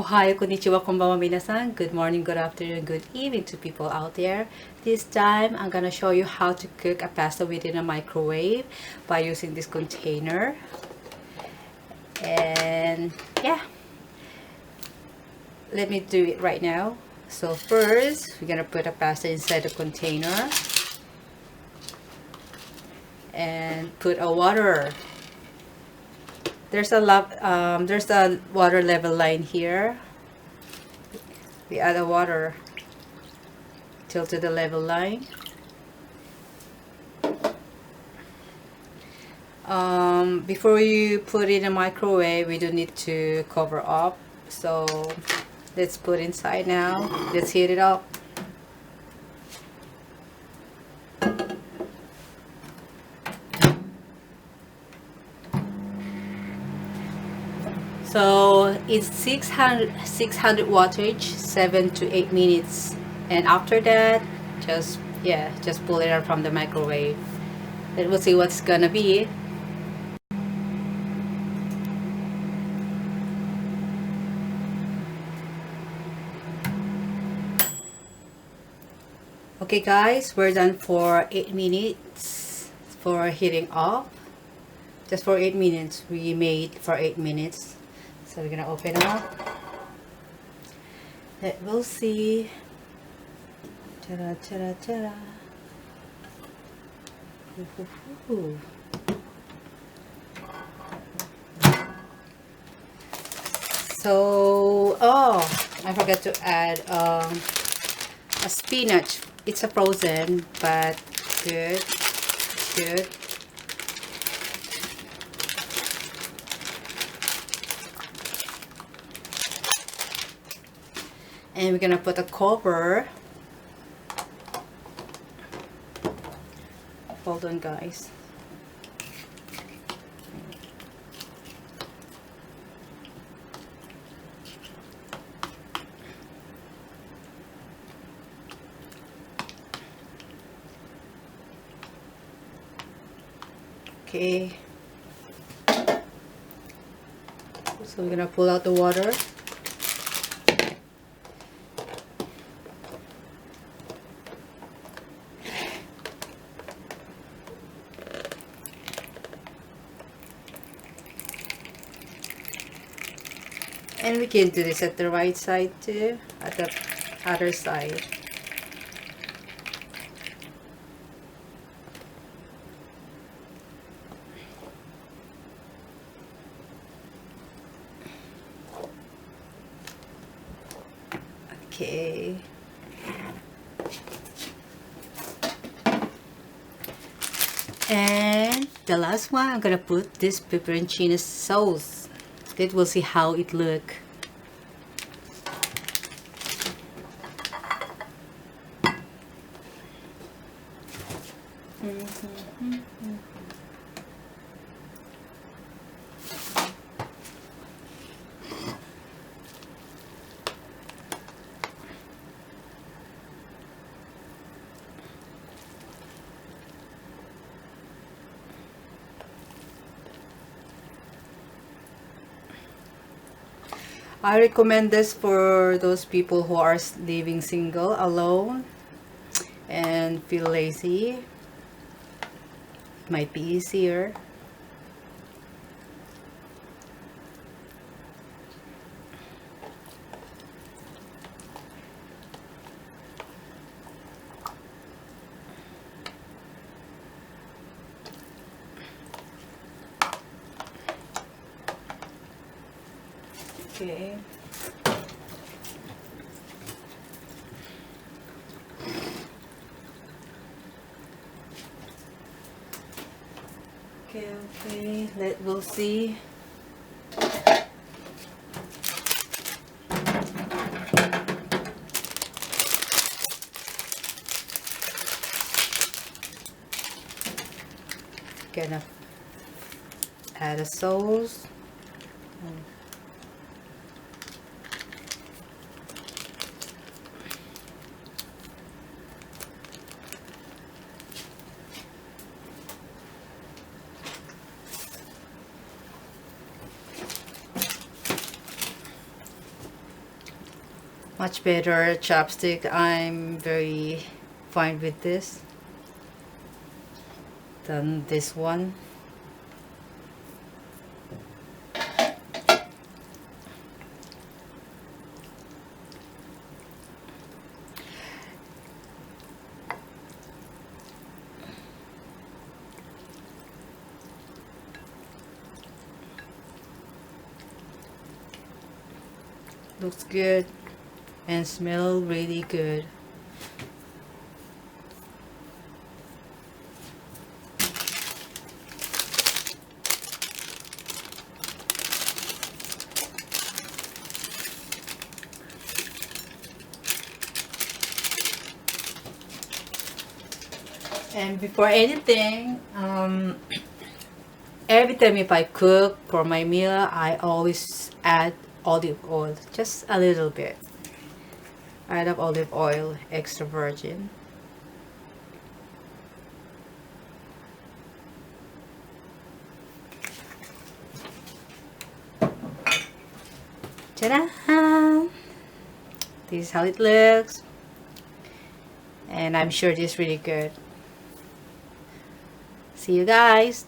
Ohayo, konnichiwa, konbanwa, minasan. Good morning, good afternoon, good evening to people out there. This time, I'm gonna show you how to cook a pasta within a microwave by using this container. And yeah, let me do it right now. So first, we're gonna put a pasta inside the container and put a water. There's a water level line here. We add the water till to the level line. Before you put it in a microwave, we do need to cover up. So let's put inside now. Let's heat it up. So it's 600 wattage, 7 to 8 minutes, and after that, just pull it out from the microwave. Then we'll see what's gonna be. Okay guys, we're done for 8 minutes for heating up. Just for 8 minutes. We made for 8 minutes. So we're gonna open up. We'll see. Ta-da, ta-da, ta-da. Ooh. So, I forgot to add a spinach. It's a frozen, but good. And we're gonna put a cover. Hold on guys. Okay. So we're gonna pull out the water. And we can do this at the right side too, at the other side. Okay. And the last one, I'm gonna put this peperoncino sauce. Then we'll see how it look. I recommend this for those people who are living single, alone, and feel lazy. It might be easier. Okay. Okay, we'll see. Gonna add a sauce. Much better chopstick. I'm very fine with this than this one. Looks good and smell really good. And before anything, every time if I cook for my meal, I always add olive oil, just a little bit. I love olive oil, extra virgin. Ta-da! This is how it looks. And I'm sure this is really good. See you guys.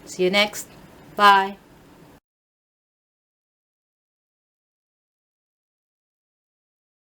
See you next. Bye.